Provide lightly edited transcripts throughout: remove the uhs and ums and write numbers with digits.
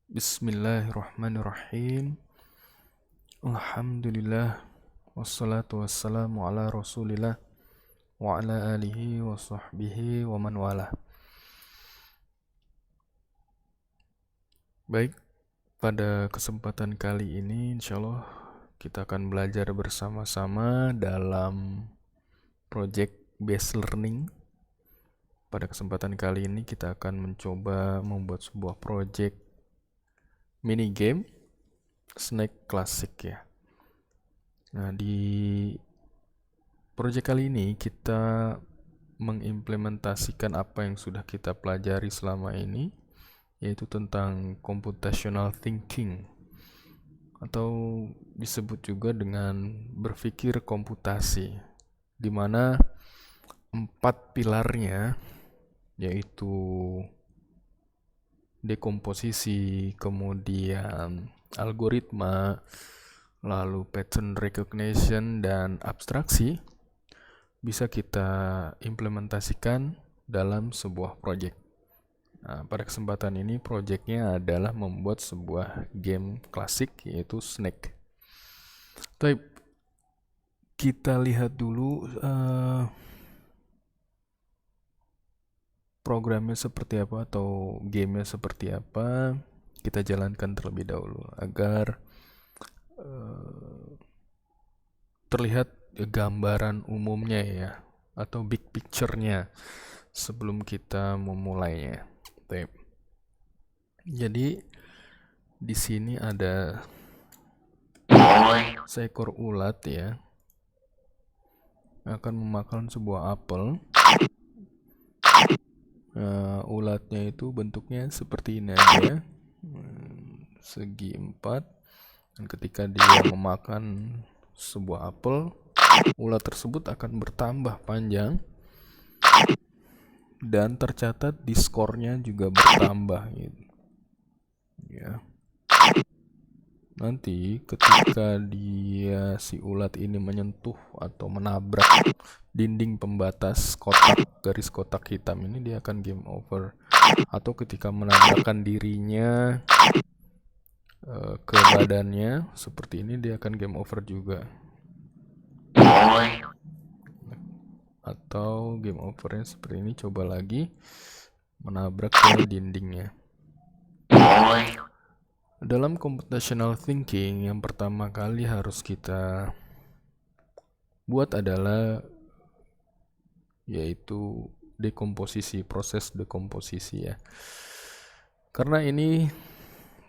Bismillahirrahmanirrahim. Alhamdulillah. Wassalatu wassalamu ala rasulillah wa ala alihi wa sahbihi wa man wala. Baik, pada kesempatan kali ini insyaallah kita akan belajar bersama-sama dalam project based learning. Pada kesempatan kali ini kita akan mencoba membuat sebuah project mini game Snake Classic ya. Nah, di proyek kali ini kita mengimplementasikan apa yang sudah kita pelajari selama ini, yaitu tentang computational thinking atau disebut juga dengan berpikir komputasi, di mana 4 pilarnya yaitu dekomposisi, kemudian algoritma, lalu pattern recognition dan abstraksi bisa kita implementasikan dalam sebuah project. Nah, pada kesempatan ini projectnya adalah membuat sebuah game klasik yaitu Snake. Baik, kita lihat dulu programnya seperti apa atau gamenya seperti apa. Kita jalankan terlebih dahulu agar terlihat gambaran umumnya ya, atau big picture-nya sebelum kita memulainya. Jadi di sini ada seekor ulat ya, akan memakan sebuah apel. Ulatnya itu bentuknya seperti ini aja, segi 4. Dan ketika dia memakan sebuah apel, ulat tersebut akan bertambah panjang dan tercatat di skornya juga bertambah gitu. Ya. Nanti ketika si ulat ini menyentuh atau menabrak dinding pembatas garis kotak hitam ini, dia akan game over. Atau ketika menabrakkan dirinya ke badannya seperti ini, dia akan game over juga. Atau game overnya seperti ini, coba lagi menabrak ke dindingnya. Dalam computational thinking, yang pertama kali harus kita buat adalah yaitu dekomposisi, proses dekomposisi ya. Karena ini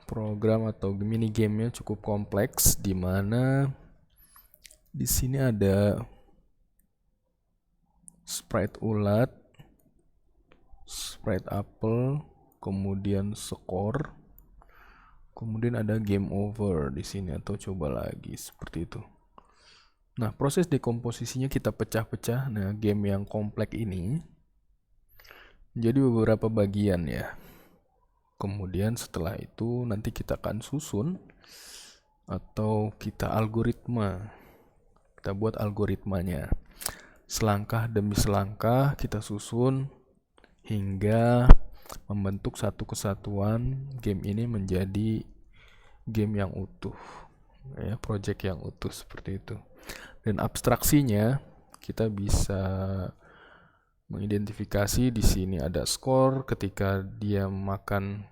program atau mini gamenya cukup kompleks, di mana di sini ada sprite ulat, sprite apple, kemudian skor, kemudian ada game over di sini atau coba lagi seperti itu. Nah, proses dekomposisinya kita pecah-pecah. Nah, game yang kompleks ini jadi beberapa bagian ya. Kemudian setelah itu nanti kita akan susun atau kita algoritma. Kita buat algoritmanya. Selangkah demi selangkah kita susun hingga membentuk satu kesatuan game ini menjadi game yang utuh. Ya, project yang utuh seperti itu. Dan abstraksinya kita bisa mengidentifikasi di sini ada skor. Ketika dia makan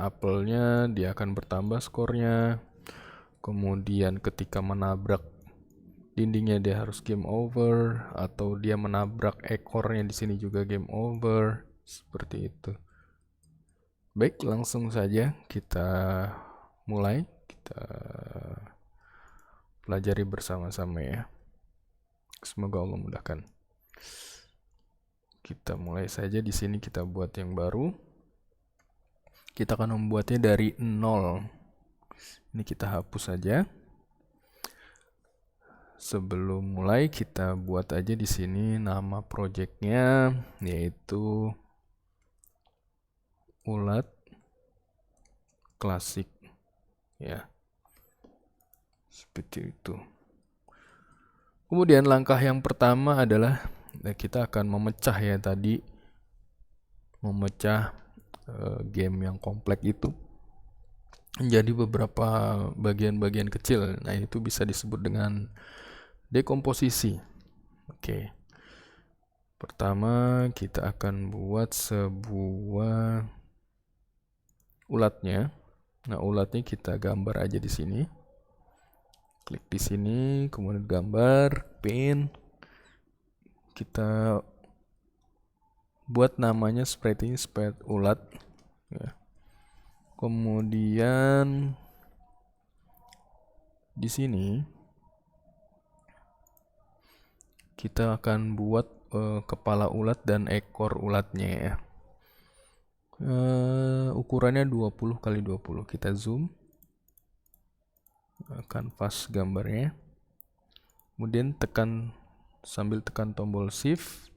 apelnya, dia akan bertambah skornya. Kemudian ketika menabrak dindingnya dia harus game over, atau dia menabrak ekornya di sini juga game over, seperti itu. Baik, langsung saja kita mulai. Kita pelajari bersama-sama ya. Semoga Allah mudahkan. Kita mulai saja. Di sini kita buat yang baru. Kita akan membuatnya dari 0. Ini kita hapus saja. Sebelum mulai kita buat aja di sini nama projectnya, yaitu ulat klasik ya, seperti itu. Kemudian langkah yang pertama adalah kita akan memecah ya tadi memecah game yang kompleks itu menjadi beberapa bagian-bagian kecil. Nah, itu bisa disebut dengan dekomposisi. Oke. Pertama, kita akan buat sebuah ulatnya. Nah, ulatnya kita gambar aja di sini. Klik di sini, kemudian gambar, pin. Kita buat namanya seperti ini, sprite ulat. Ya. Kemudian di sini kita akan buat kepala ulat dan ekor ulatnya ya. Ukurannya 20 kali 20. Kita zoom kanvas gambarnya. Kemudian sambil tekan tombol shift,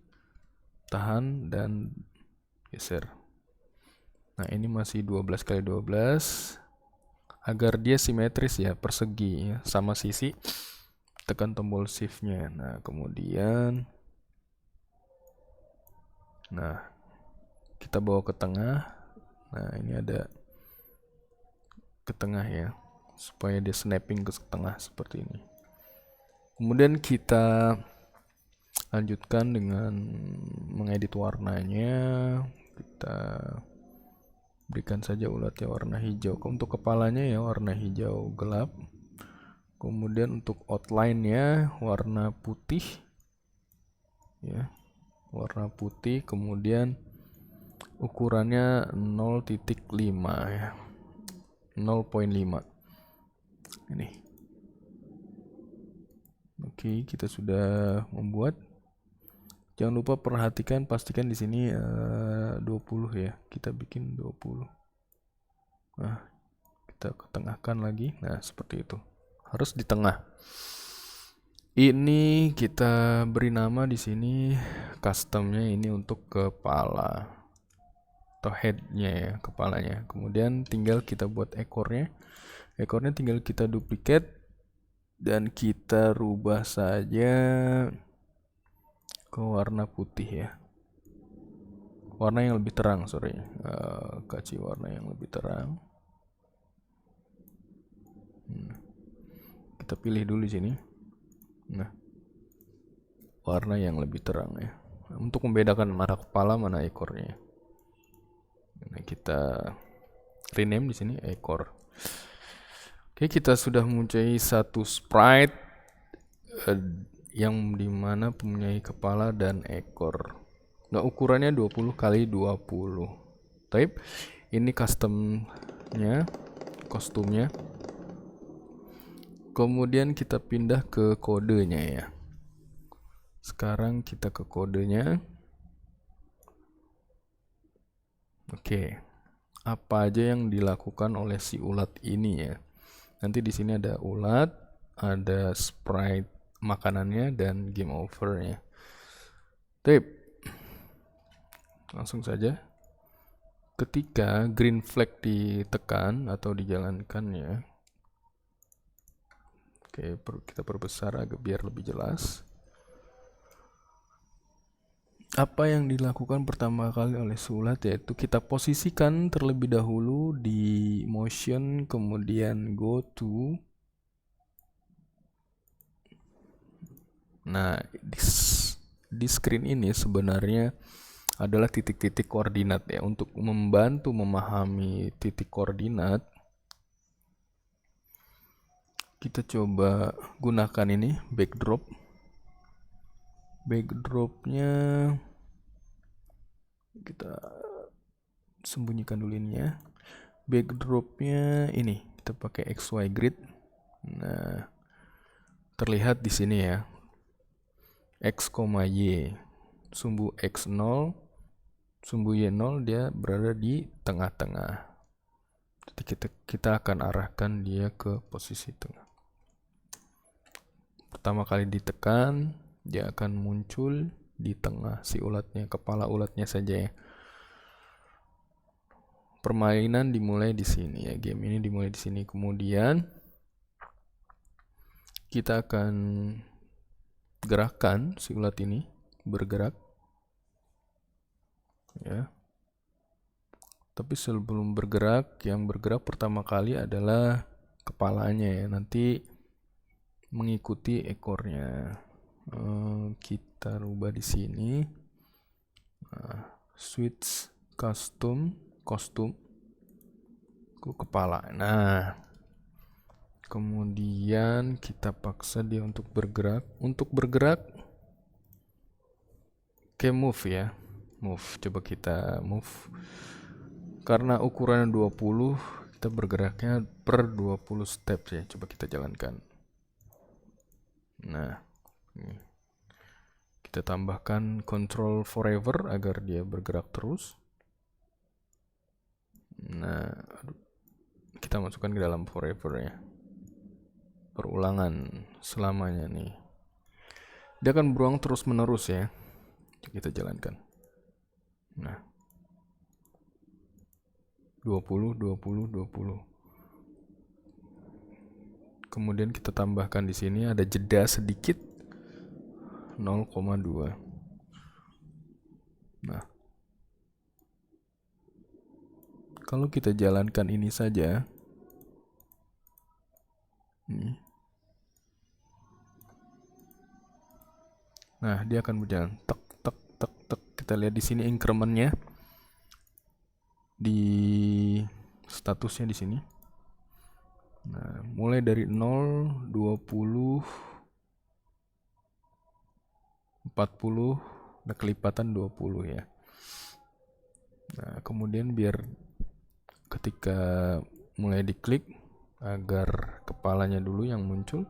tahan dan geser. Nah, ini masih 12 kali 12 agar dia simetris ya, persegi ya, sama sisi. Tekan tombol shift-nya. Nah, kemudian kita bawa ke tengah. Nah, ini ada ke tengah ya, supaya dia snapping ke tengah seperti ini. Kemudian kita lanjutkan dengan mengedit warnanya. Kita berikan saja ulatnya warna hijau. Untuk kepalanya ya warna hijau gelap. Kemudian untuk outline-nya warna putih ya, warna putih. Kemudian ukurannya 0.5 ya, 0.5 ini. Oke, kita sudah membuat. Jangan lupa perhatikan, pastikan di sini 20 ya. Kita bikin 20. Nah, kita ketengahkan lagi. Nah, seperti itu. Harus di tengah. Ini kita beri nama di sini, customnya ini untuk kepala atau headnya ya, kepalanya. Kemudian tinggal kita buat ekornya. Ekornya tinggal kita duplicate dan kita rubah saja ke warna putih ya, warna yang lebih terang, kasih warna yang lebih terang. Kita pilih dulu di sini. Nah, warna yang lebih terang ya, untuk membedakan mana kepala mana ekornya. Nah, kita rename di sini ekor. Oke, kita sudah mempunyai satu sprite yang dimana mempunyai kepala dan ekor. Nah, ukurannya 20 kali 20. Type ini customnya, kostumnya. Kemudian kita pindah ke kodenya ya. Sekarang kita ke kodenya. Oke. Apa aja yang dilakukan oleh si ulat ini ya. Nanti di sini ada ulat, ada sprite makanannya dan game over-nya. Tip. Langsung saja. Ketika green flag ditekan atau dijalankan ya. Oke, kita perbesar agak biar lebih jelas. Apa yang dilakukan pertama kali oleh ulat yaitu kita posisikan terlebih dahulu di motion, kemudian go to. Nah, di screen ini sebenarnya adalah titik-titik koordinat ya. Untuk membantu memahami titik koordinat, kita coba gunakan ini backdrop. Backdropnya kita sembunyikan dulu ini ya. Backdropnya ini kita pakai XY grid. Nah, terlihat di sini ya, X, Y, sumbu X 0, sumbu Y 0, dia berada di tengah-tengah. Jadi kita akan arahkan dia ke posisi tengah. Pertama kali ditekan, dia akan muncul di tengah si ulatnya, kepala ulatnya saja ya. Permainan dimulai di sini ya, game ini dimulai di sini. Kemudian kita akan gerakkan si ulat ini bergerak ya. Tapi sebelum bergerak, yang bergerak pertama kali adalah kepalanya ya, nanti mengikuti ekornya. Kita rubah di sini. Switch kostum ke kepala. Nah, kemudian kita paksa dia untuk bergerak. Untuk bergerak, move ya. Move, coba kita move. Karena ukurannya 20, kita bergeraknya per 20 step ya. Coba kita jalankan. Nah, ini. Kita tambahkan control forever agar dia bergerak terus. Nah, kita masukkan ke dalam forever ya. Perulangan selamanya nih. Dia akan berulang terus menerus ya. Kita jalankan. Nah. 20. Kemudian kita tambahkan di sini ada jeda sedikit 0,2. Nah. Kalau kita jalankan ini saja. Nih. Nah, dia akan berjalan tek. Kita lihat di sini incrementnya di statusnya di sini. Nah, mulai dari 0, 20, 40, ada kelipatan 20 ya. Nah, kemudian biar ketika mulai diklik agar kepalanya dulu yang muncul,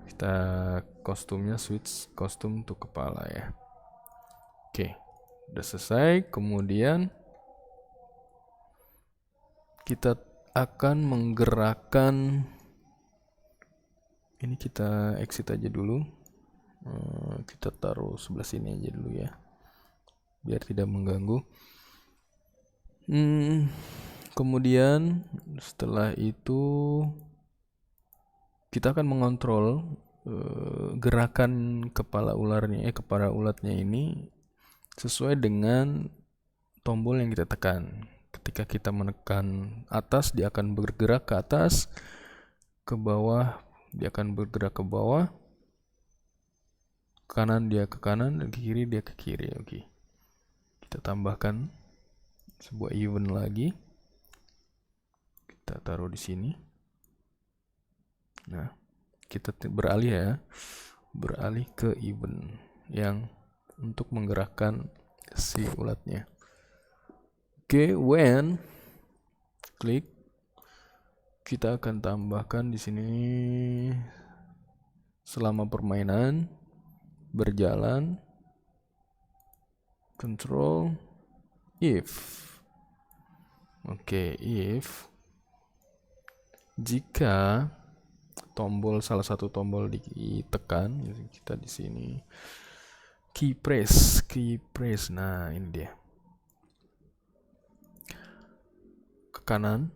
kita kostumnya switch kostum untuk kepala ya. Oke, udah selesai. Kemudian kita akan menggerakkan ini, kita exit aja dulu. Kita taruh sebelah sini aja dulu ya, biar tidak mengganggu. Kemudian setelah itu kita akan mengontrol gerakan kepala ulatnya ini sesuai dengan tombol yang kita tekan. Ketika kita menekan atas, dia akan bergerak ke atas, ke bawah dia akan bergerak ke bawah, kanan dia ke kanan, dan ke kiri dia ke kiri. Oke. Kita tambahkan sebuah event lagi. Kita taruh di sini. Nah, kita beralih ke event yang untuk menggerakkan si ulatnya. Oke, when klik, kita akan tambahkan di sini selama permainan berjalan, control if. Oke, if jika salah satu tombol ditekan, kita di sini key press. Nah, ini dia. Ke kanan.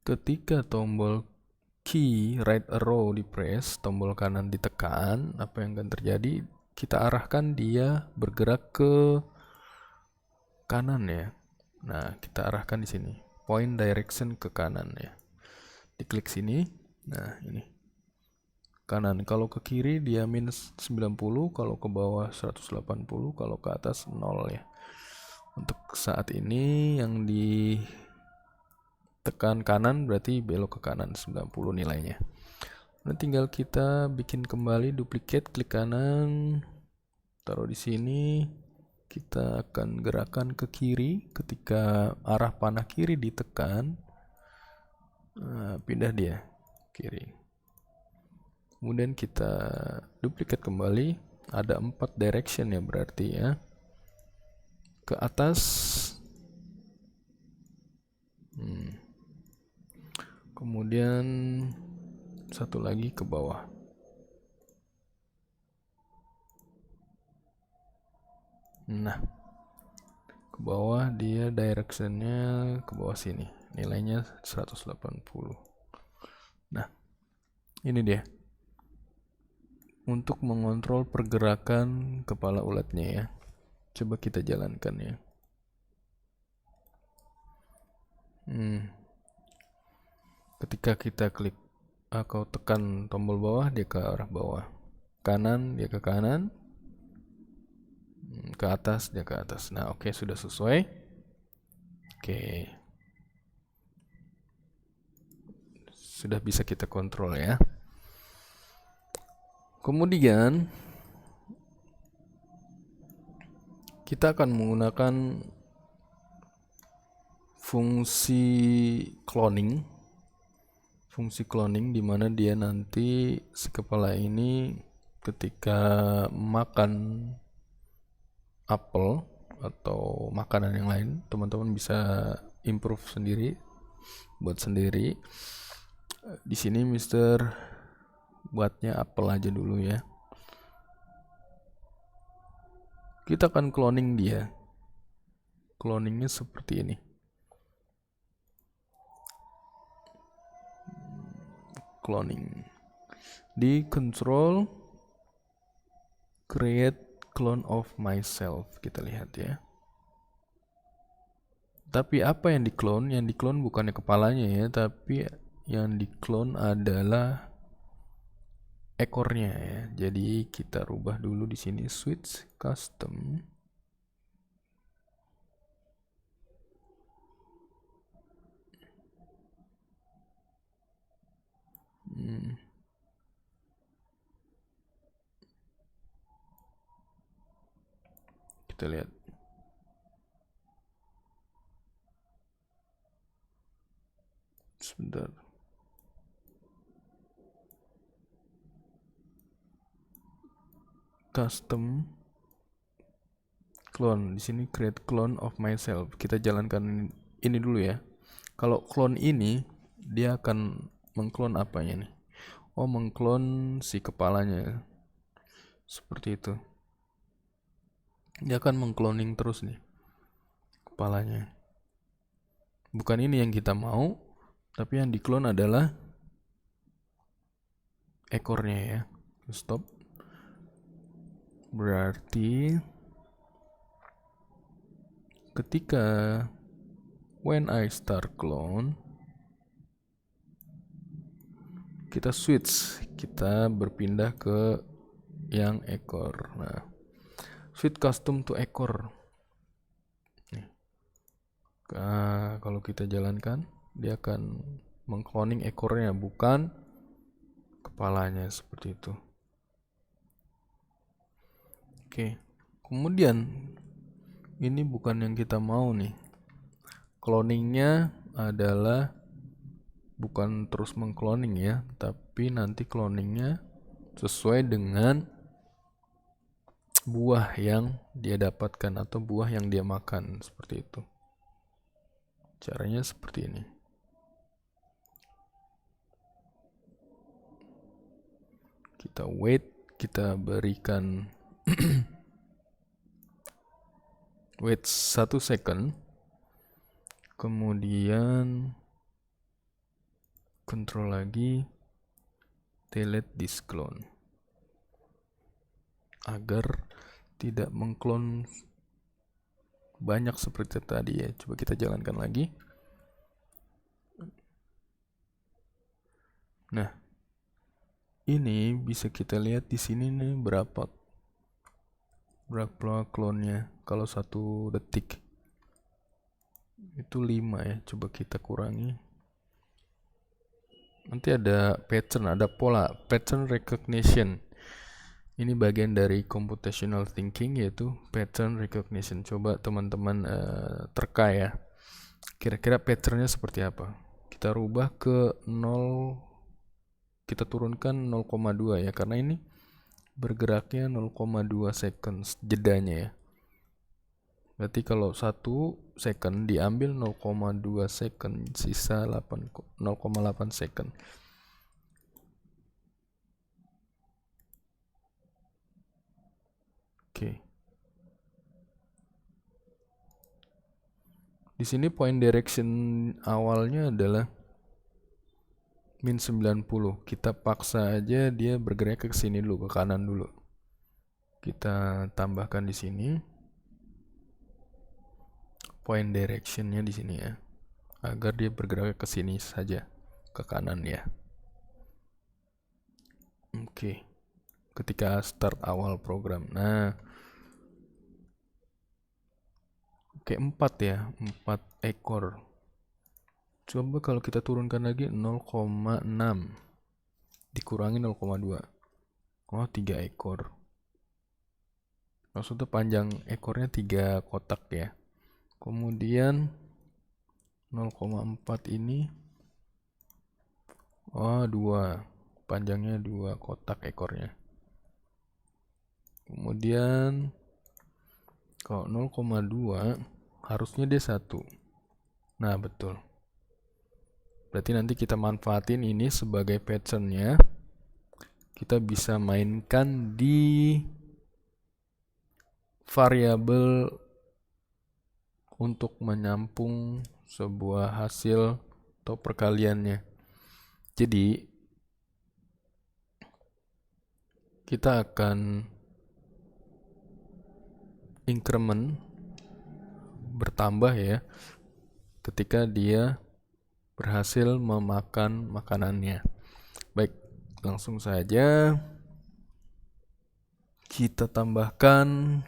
Ketika tombol key right arrow di press, tombol kanan ditekan, apa yang akan terjadi? Kita arahkan dia bergerak ke kanan ya. Nah, kita arahkan di sini. Point direction ke kanan ya. Diklik sini. Nah, ini. Kanan. Kalau ke kiri dia minus 90, kalau ke bawah 180, kalau ke atas 0 ya. Untuk saat ini yang ditekan kanan berarti belok ke kanan 90 nilainya. Nah, tinggal kita bikin kembali duplicate, klik kanan, taruh di sini. Kita akan gerakan ke kiri. Ketika arah panah kiri ditekan, pindah dia kiri. Kemudian kita duplicate kembali. Ada 4 direction ya berarti ya. Ke atas. Kemudian satu lagi ke bawah. Nah, ke bawah dia directionnya ke bawah sini. Nilainya 180. Nah, ini dia. untuk mengontrol pergerakan kepala ulatnya ya. Coba kita jalankan ya. Ketika kita klik atau tekan tombol bawah, dia ke arah bawah. Kanan, dia ke kanan. Ke atas, dia ke atas. Nah, oke, sudah sesuai. Oke. Sudah bisa kita kontrol ya. Kemudian kita akan menggunakan fungsi cloning. Fungsi cloning di mana dia nanti si kepala ini ketika makan apel atau makanan yang lain, teman-teman bisa improve sendiri, buat sendiri. Di sini Mister buatnya apel aja dulu ya. Kita akan cloning dia. Cloningnya seperti ini. Cloning. Di control create clone of myself. Kita lihat ya. Tapi apa yang di-clone? Yang di-clone bukannya kepalanya ya, tapi yang di-clone adalah ekornya ya. Jadi kita rubah dulu di sini switch custom. Kita lihat. Sebentar. Custom clone. Di sini create clone of myself. Kita jalankan ini dulu ya. Kalau clone ini dia akan mengklon apanya nih? Oh, mengklon si kepalanya. Seperti itu. Dia akan mengcloning terus nih kepalanya. Bukan ini yang kita mau, tapi yang diklon adalah ekornya ya. Stop. Berarti ketika when I start clone, kita switch, kita berpindah ke yang ekor. Nah, switch custom to ekor. Nih. Kalau kita jalankan, dia akan mengcloning ekornya, bukan kepalanya, seperti itu. Oke, kemudian ini bukan yang kita mau nih. Cloningnya adalah bukan terus mengcloning ya, tapi nanti cloningnya sesuai dengan buah yang dia dapatkan atau buah yang dia makan, seperti itu. Caranya seperti ini. Kita wait, kita berikan wait 1 second, kemudian control lagi delete this clone agar tidak mengklon banyak seperti tadi ya. Coba kita jalankan lagi. Nah, ini bisa kita lihat di sini nih berapa klonnya. Kalau 1 detik itu 5 ya. Coba kita kurangi. Nanti ada pattern, ada pola, pattern recognition. Ini bagian dari computational thinking, yaitu pattern recognition. Coba teman-teman terka ya. Kira-kira patternnya seperti apa? Kita rubah ke 0, kita turunkan 0,2 ya, karena ini bergeraknya 0,2 seconds jedanya ya. Berarti kalau 1 second diambil 0,2 second, sisa 0,8 second. Oke. Di sini point direction awalnya adalah min 90. Kita paksa aja dia bergerak ke sini dulu, ke kanan dulu. Kita tambahkan di sini point directionnya di sini ya, agar dia bergerak ke sini saja, ke kanan ya. Oke. Ketika start awal program. Nah, oke, 4 ya, 4 ekor. Coba kalau kita turunkan lagi 0,6 dikurangi 0,2. Oh, 3 ekor. Maksudnya panjang ekornya 3 kotak ya. Kemudian 0,4 ini, oh 2, panjangnya 2 kotak ekornya. Kemudian kalau 0,2 harusnya dia 1. Nah, betul. Berarti nanti kita manfaatin ini sebagai patternnya. Kita bisa mainkan di variabel untuk menyampung sebuah hasil atau perkaliannya. Jadi kita akan increment bertambah ya ketika dia berhasil memakan makanannya. Baik, langsung saja kita tambahkan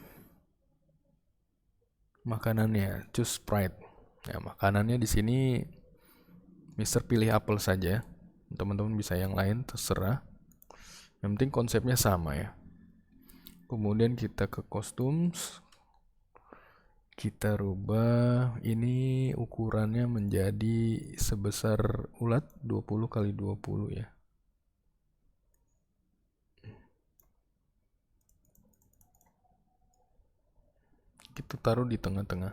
makanannya, choose sprite. Nah, makanannya di sini Mister pilih apel saja. Teman-teman bisa yang lain, terserah. Yang penting konsepnya sama ya. Kemudian kita ke costumes. Kita rubah ini ukurannya menjadi sebesar ulat 20 kali 20 ya. Kita taruh di tengah-tengah.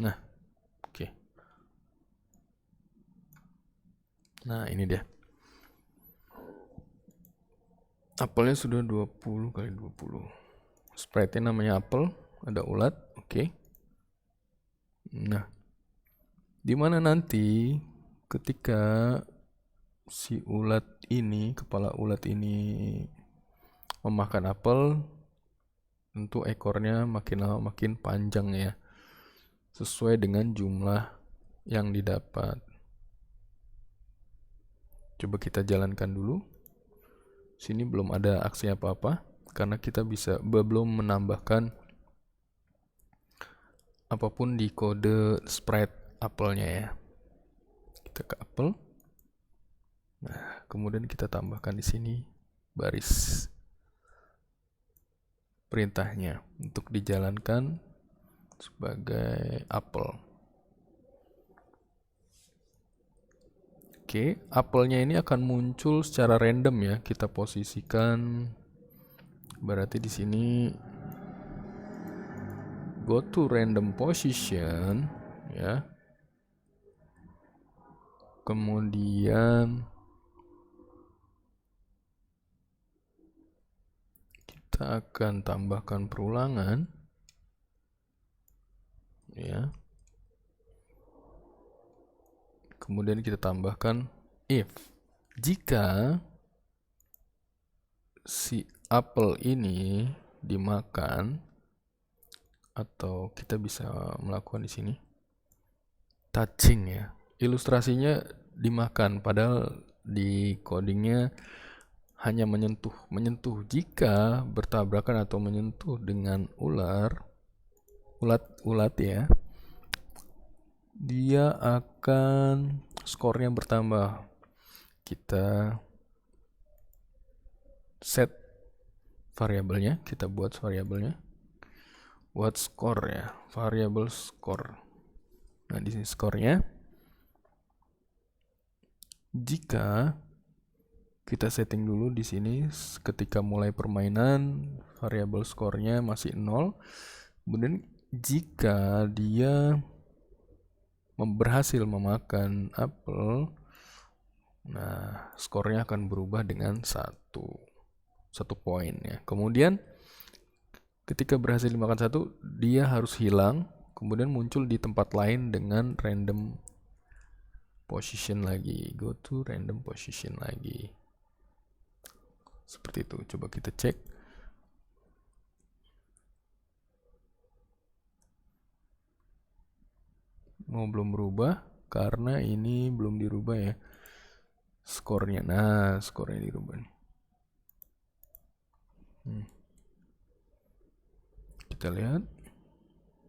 Nah, oke. Nah, ini dia. Apelnya sudah 20 kali 20. Sprite-nya namanya apel, ada ulat, oke. Nah, dimana nanti ketika si ulat ini, kepala ulat ini memakan apel, tentu ekornya makin lama makin panjang ya, sesuai dengan jumlah yang didapat. Coba kita jalankan dulu. Sini belum ada aksi apa-apa karena kita belum menambahkan apapun di kode sprite apelnya ya. Kita ke apel. Nah, kemudian kita tambahkan di sini baris perintahnya untuk dijalankan sebagai apel. Oke, apelnya ini akan muncul secara random ya. Kita posisikan, berarti di sini go to random position ya. Kemudian kita akan tambahkan perulangan ya. Kemudian kita tambahkan if jika si apel ini dimakan, atau kita bisa melakukan di sini touching ya. Ilustrasinya dimakan, padahal di codingnya hanya menyentuh. Jika bertabrakan atau menyentuh dengan ulat ya, dia akan skornya bertambah. Kita set variabelnya, kita buat variabelnya, buat score ya, variabel score. Nah, di sini skornya, jika kita setting dulu di sini ketika mulai permainan variabel skornya masih 0. Kemudian jika dia berhasil memakan apel, nah skornya akan berubah dengan 1 poin ya. Kemudian ketika berhasil dimakan 1, dia harus hilang, kemudian muncul di tempat lain dengan random position lagi, go to random position lagi. Seperti itu. Coba kita cek. Mau belum berubah karena ini belum dirubah ya skornya. Nah, skornya dirubah nih. Kita lihat.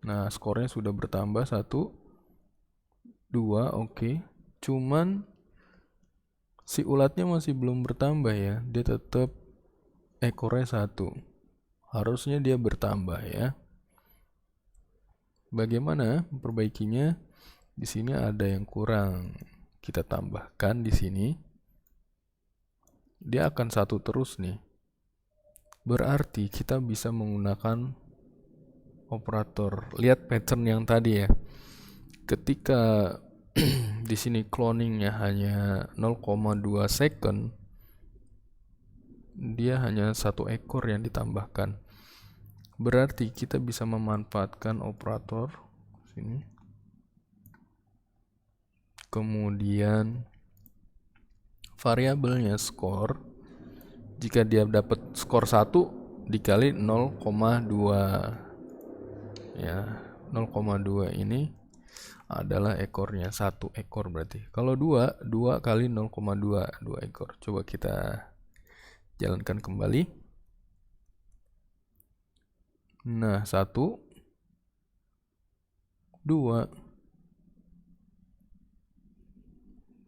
Nah, skornya sudah bertambah 1, 2, oke. Cuman si ulatnya masih belum bertambah ya. Dia tetap ekornya 1. Harusnya dia bertambah ya. Bagaimana memperbaikinya? Di sini ada yang kurang. Kita tambahkan di sini. Dia akan 1 terus nih. Berarti kita bisa menggunakan operator. Lihat pattern yang tadi ya. Ketika di sini cloningnya hanya 0,2 second, dia hanya 1 ekor yang ditambahkan. Berarti kita bisa memanfaatkan operator sini. Kemudian variabelnya skor. Jika dia dapat skor 1 dikali 0,2 ya, 0,2 ini adalah ekornya, 1 ekor berarti. Kalau 2 kali 0,2, 2 ekor. Coba kita jalankan kembali. Nah, 1, 2,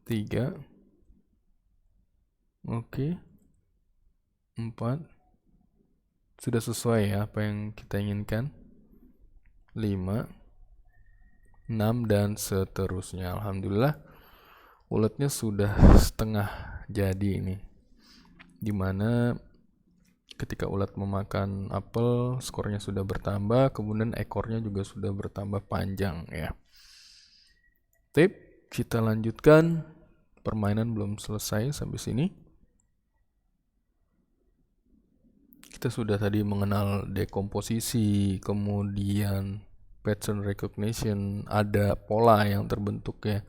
3, oke, 4, sudah sesuai ya apa yang kita inginkan. 5, 6 dan seterusnya. Alhamdulillah ulatnya sudah setengah jadi ini, dimana ketika ulat memakan apel skornya sudah bertambah, kemudian ekornya juga sudah bertambah panjang ya. Tip, kita lanjutkan. Permainan belum selesai sampai sini. Kita sudah tadi mengenal dekomposisi, kemudian pattern recognition, ada pola yang terbentuk ya,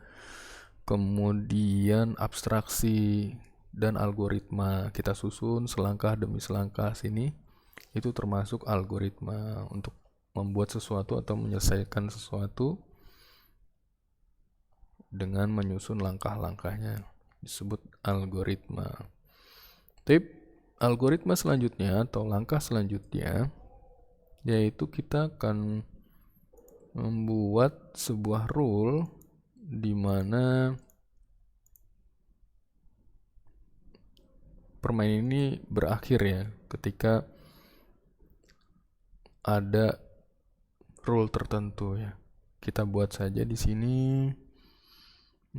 kemudian abstraksi dan algoritma. Kita susun selangkah demi selangkah sini. Itu termasuk algoritma untuk membuat sesuatu atau menyelesaikan sesuatu dengan menyusun langkah-langkahnya, disebut algoritma. Tip, algoritma selanjutnya atau langkah selanjutnya yaitu kita akan membuat sebuah rule di mana permainan ini berakhir ya ketika ada rule tertentu ya. Kita buat saja di sini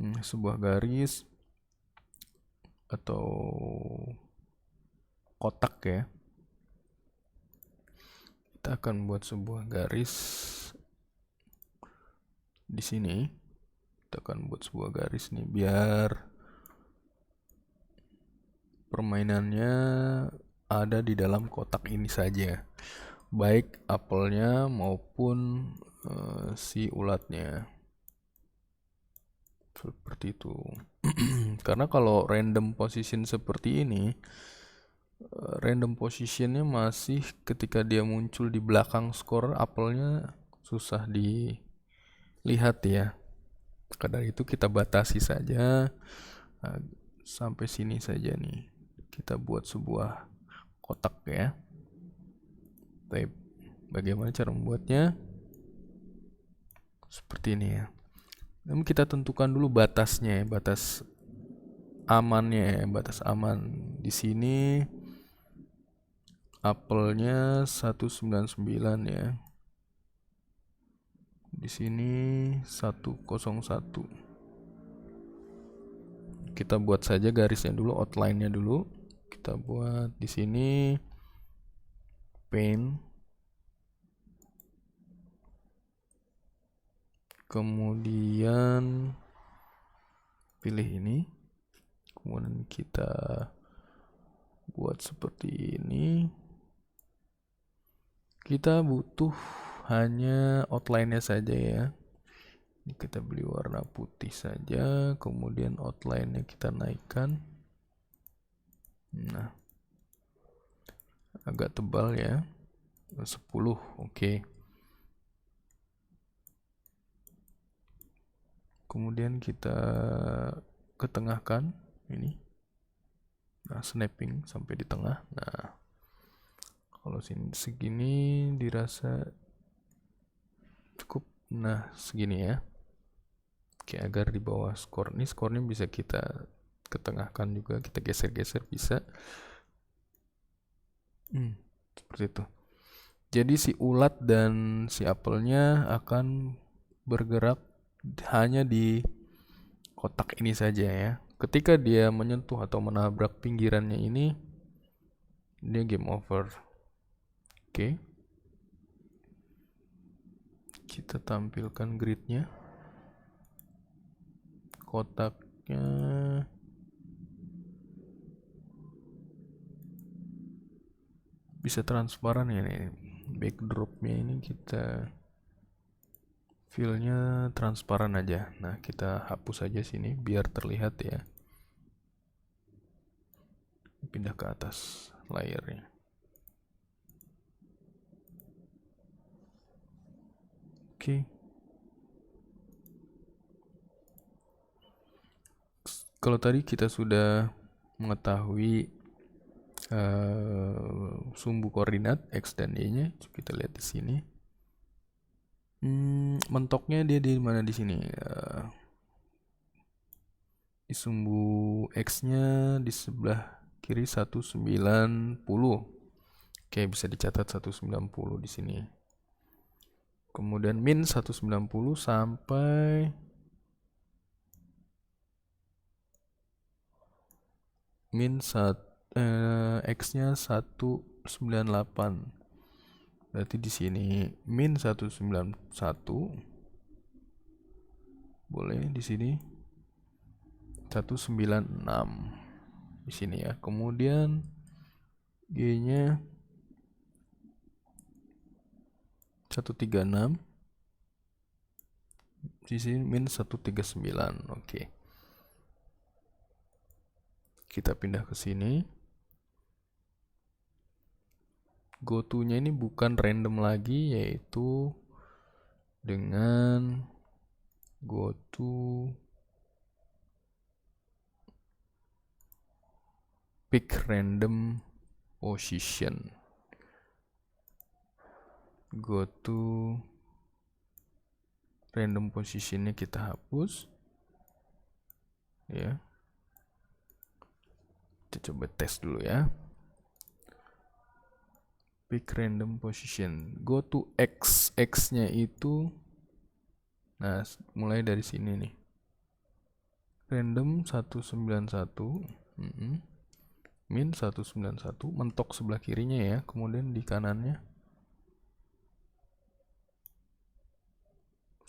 sebuah garis atau kotak ya. Kita akan buat sebuah garis di sini. Kita akan buat sebuah garis nih biar permainannya ada di dalam kotak ini saja, baik apelnya maupun si ulatnya. Seperti itu. Karena kalau random position seperti ini, random positionnya masih ketika dia muncul di belakang skor apelnya susah dilihat ya. Karena itu kita batasi saja sampai sini saja nih. Kita buat sebuah kotak ya. Tapi bagaimana cara membuatnya? Seperti ini ya. Namun kita tentukan dulu batasnya ya, batas amannya ya, batas aman. Di sini apelnya 199 ya. Di sini 101. Kita buat saja garisnya dulu, outline-nya dulu. Kita buat di sini pen. Kemudian pilih ini. Kemudian kita buat seperti ini. Kita butuh hanya outline-nya saja ya. Ini kita beli warna putih saja, kemudian outline-nya kita naikkan. Nah, agak tebal ya, 10, oke. Kemudian kita ketengahkan ini. Nah, snapping sampai di tengah. Nah, kalau sini segini dirasa cukup. Nah, segini ya. Oke, agar di bawah skor. Ini skornya bisa kita ketengahkan juga, kita geser-geser bisa. Seperti itu. Jadi si ulat dan si apelnya akan bergerak hanya di kotak ini saja ya. Ketika dia menyentuh atau menabrak pinggirannya ini, dia game over. Oke. Kita tampilkan gridnya. Kotaknya bisa transparan ya nih. Backdropnya ini kita feel-nya transparan aja. Nah, kita hapus aja sini biar terlihat ya. Pindah ke atas layarnya. Oke. Kalau tadi kita sudah mengetahui sumbu koordinat X dan Y-nya, kita lihat di sini. Mentoknya dia di mana di sini? Di sumbu X-nya di sebelah kiri 190. Oke, bisa dicatat 190 di sini. Kemudian min 190 sampai min X-nya 198. Berarti di sini min 191. Boleh di sini 196 di sini ya. Kemudian G-nya 136. Di sini min 139. Oke. Kita pindah ke sini. Go to-nya ini bukan random lagi, yaitu dengan go to pick random position. Go to random position-nya kita hapus. Ya. Kita coba tes dulu ya. Pick random position. Go to X. X-nya itu, nah mulai dari sini nih. Random 191. Min 191. Mentok sebelah kirinya ya. Kemudian di kanannya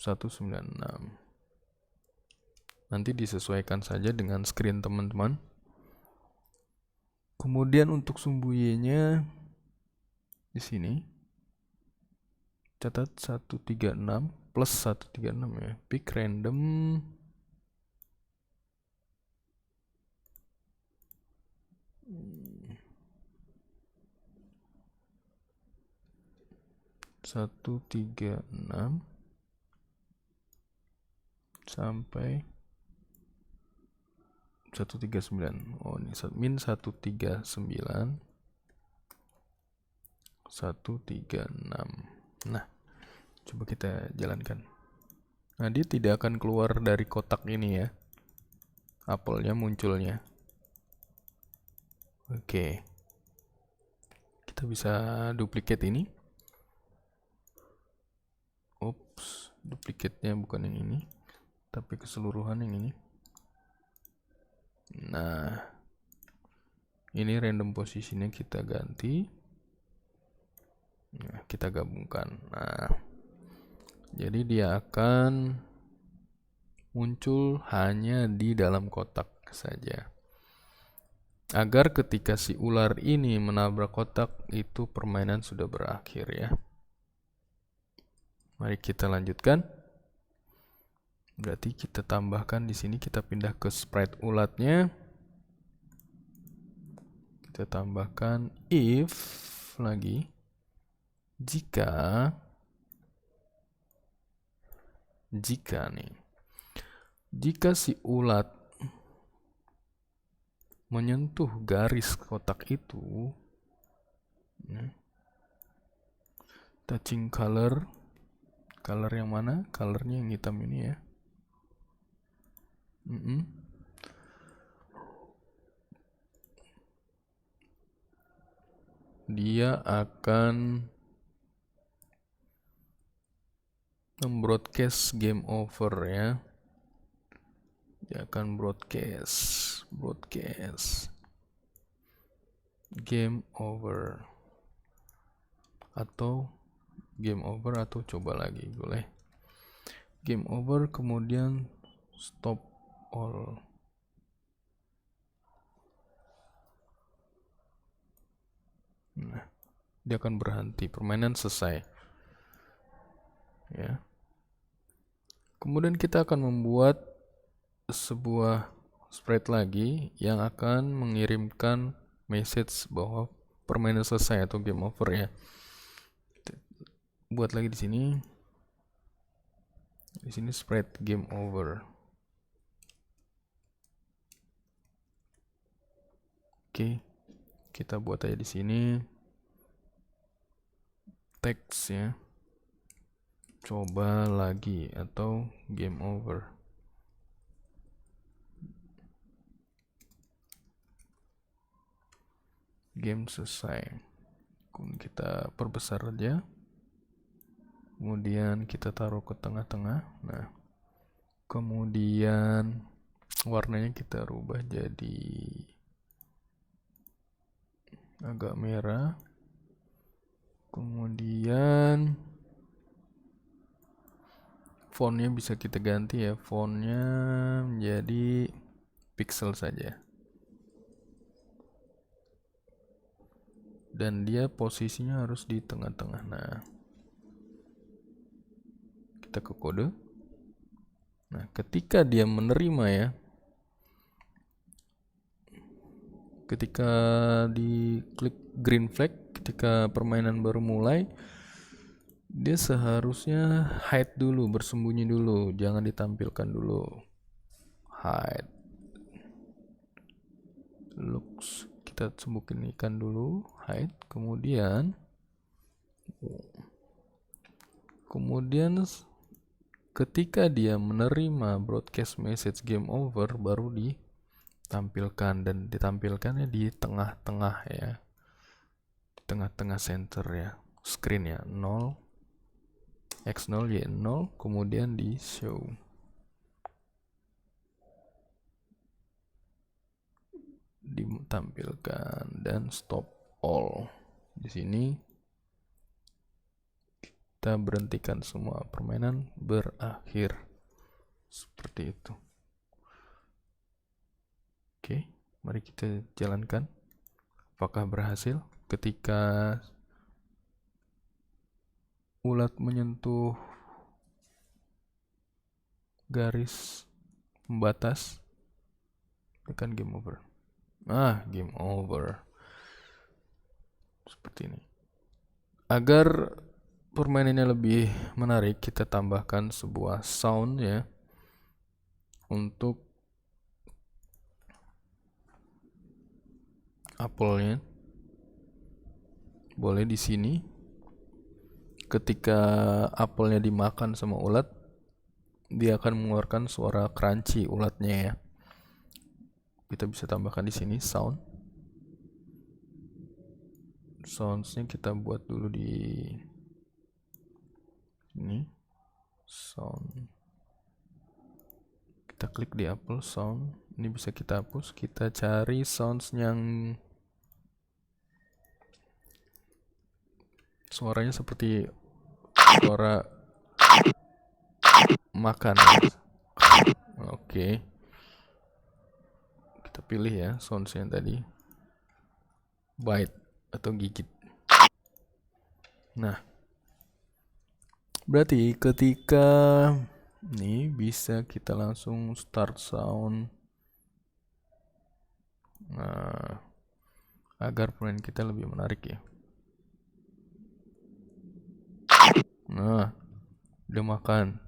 196. Nanti disesuaikan saja dengan screen teman-teman. Kemudian untuk sumbu Y-nya di sini catat 136 plus 136 ya. Pick random 136 sampai 139. Oh, ini min 139 136. Nah, coba kita jalankan. Nah, dia tidak akan keluar dari kotak ini ya. Apelnya munculnya. Oke. Kita bisa duplicate ini. Oops, duplicate-nya bukan yang ini, tapi keseluruhan yang ini. Nah, ini random positionnya kita ganti. Nah, kita gabungkan. Nah, jadi dia akan muncul hanya di dalam kotak saja. Agar ketika si ular ini menabrak kotak, itu permainan sudah berakhir ya. Mari kita lanjutkan. Berarti kita tambahkan di sini, kita pindah ke sprite ulatnya. Kita tambahkan if lagi jika si ulat menyentuh garis kotak itu, touching color yang mana? Colornya yang hitam ini ya. Dia akan broadcast game over ya. Dia akan broadcast game over atau coba lagi boleh game over, kemudian stop all. Nah, dia akan berhenti, permainan selesai ya. Kemudian kita akan membuat sebuah sprite lagi yang akan mengirimkan message bahwa permainan selesai atau game over ya. Buat lagi di sini. Di sini sprite game over. Oke. Kita buat aja di sini teks ya. Coba lagi atau game over. Game selesai. Kemudian kita perbesar aja. Kemudian kita taruh ke tengah-tengah. Nah, kemudian warnanya kita rubah jadi agak merah. Kemudian fontnya bisa kita ganti ya, fontnya menjadi pixel saja. Dan dia posisinya harus di tengah-tengah. Nah, kita ke kode. Nah, ketika dia menerima ya, ketika diklik green flag, ketika permainan baru mulai, dia seharusnya hide dulu, bersembunyi dulu, jangan ditampilkan dulu. Hide. Looks, kita sembunyikan dulu, hide, kemudian ketika dia menerima broadcast message game over baru ditampilkan, dan ditampilkannya di tengah-tengah ya, di tengah-tengah center ya, screen ya, 0 x0 y0, kemudian di show. Ditampilkan dan stop all. Di sini kita berhentikan semua, permainan berakhir. Seperti itu. Oke, mari kita jalankan. Apakah berhasil? Ketika ulat menyentuh garis pembatas, tekan game over. Game over. Seperti ini. Agar permainannya lebih menarik, kita tambahkan sebuah sound ya, untuk apelnya. Boleh di sini. Ketika apelnya dimakan sama ulat, dia akan mengeluarkan suara crunchy ulatnya ya. Kita bisa tambahkan di sini sound. Soundsnya kita buat dulu di ini sound. Kita klik di apple sound. Ini bisa kita hapus. Kita cari sounds yang suaranya seperti suara makan. Oke. Kita pilih ya soundsnya tadi, bite atau gigit. Nah, berarti ketika Ini bisa kita langsung start sound. Nah, agar permainan kita lebih menarik ya. Nah, dia makan.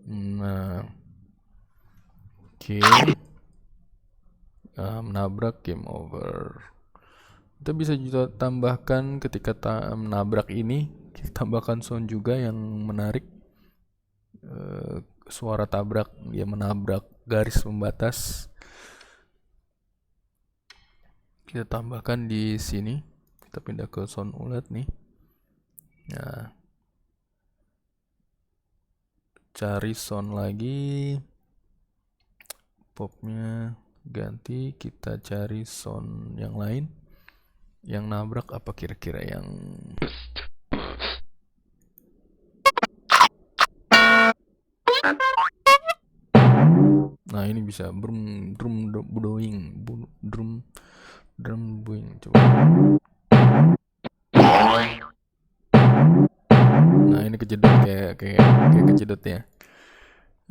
Nah, oke. Menabrak, game over. Kita bisa juga tambahkan ketika menabrak ini, kita tambahkan sound juga yang menarik. Suara tabrak, dia menabrak garis pembatas. Kita tambahkan di sini. Kita pindah ke sound ulet nih. Nah, cari sound lagi. Popnya ganti, kita cari sound yang lain. Yang nabrak apa kira-kira yang nah ini bisa drum blowing, drum blowing, coba. Nah ini kejedot kayak kejedot ya.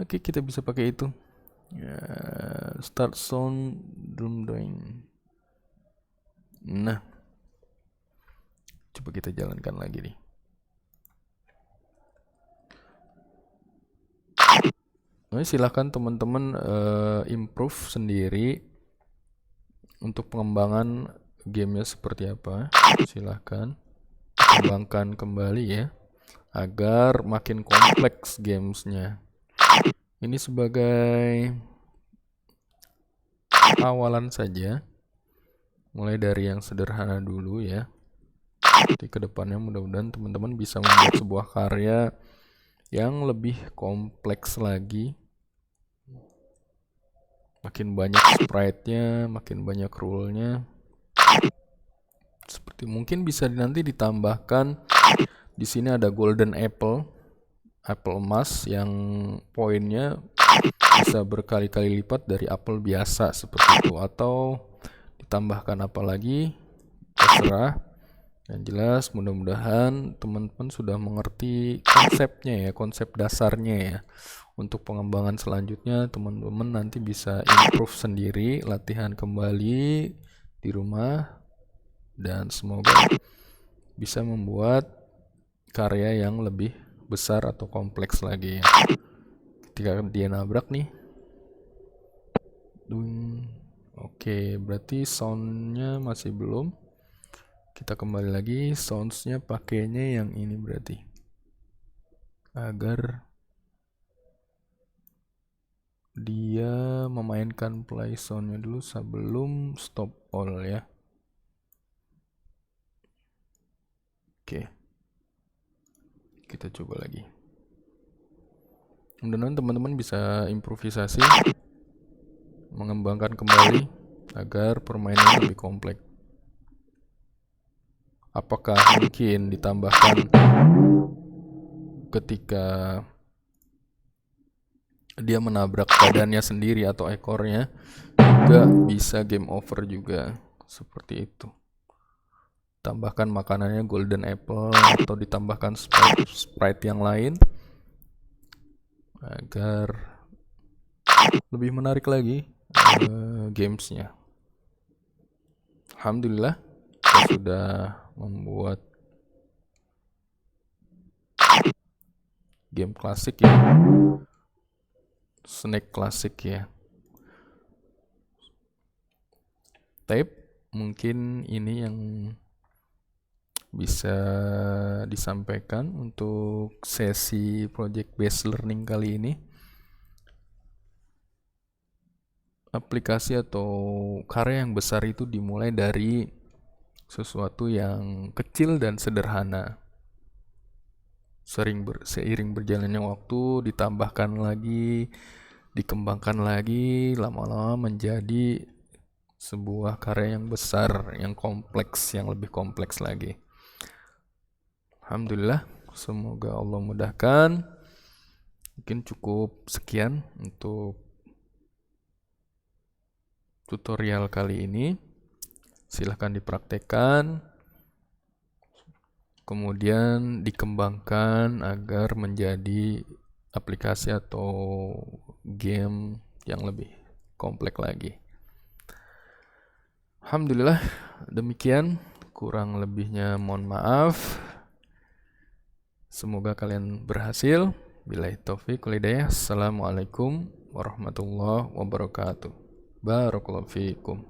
Oke, kita bisa pakai itu. Start sound drum blowing. Nah, coba kita jalankan lagi nih. Nah, silahkan teman-teman improve sendiri untuk pengembangan gamenya seperti apa. Silahkan kembangkan kembali ya, agar makin kompleks gamesnya. Ini sebagai awalan saja, mulai dari yang sederhana dulu ya. Nanti kedepannya mudah-mudahan teman-teman bisa membuat sebuah karya yang lebih kompleks lagi. Makin banyak sprite-nya, makin banyak rule-nya. Seperti mungkin bisa nanti ditambahkan di sini ada golden apple, apel emas yang poinnya bisa berkali-kali lipat dari apel biasa seperti itu, atau ditambahkan apa lagi terserah. Yang jelas mudah-mudahan teman-teman sudah mengerti konsepnya ya, konsep dasarnya ya. Untuk pengembangan selanjutnya teman-teman nanti bisa improve sendiri, latihan kembali di rumah, dan semoga bisa membuat karya yang lebih besar atau kompleks lagi ya. Ketika dia nabrak nih, oke, berarti soundnya masih belum. Kita kembali lagi, soundsnya pakainya yang ini berarti, agar dia memainkan play soundnya dulu sebelum stop all ya. Oke, kita coba lagi. Mudah-mudahan teman-teman bisa improvisasi, mengembangkan kembali agar permainan lebih kompleks. Apakah mungkin ditambahkan ketika dia menabrak badannya sendiri atau ekornya, juga bisa game over juga, seperti itu. Tambahkan makanannya golden apple atau ditambahkan sprite yang lain agar lebih menarik lagi gamesnya. Alhamdulillah kita sudah membuat game klasik ya, Snake klasik ya. Tape mungkin ini yang bisa disampaikan untuk sesi project based learning kali ini. Aplikasi atau karya yang besar itu dimulai dari sesuatu yang kecil dan sederhana. Seiring berjalannya waktu, ditambahkan lagi, dikembangkan lagi, lama-lama menjadi sebuah karya yang besar, yang kompleks, yang lebih kompleks lagi. Alhamdulillah, semoga Allah mudahkan. Mungkin cukup sekian untuk tutorial kali ini. Silahkan dipraktekkan. kemudian dikembangkan agar menjadi aplikasi atau game yang lebih kompleks lagi. Alhamdulillah, demikian, kurang lebihnya mohon maaf. Semoga kalian berhasil. Billahi taufiq wal hidayah. Assalamualaikum warahmatullahi wabarakatuh. Barakallahu fiikum.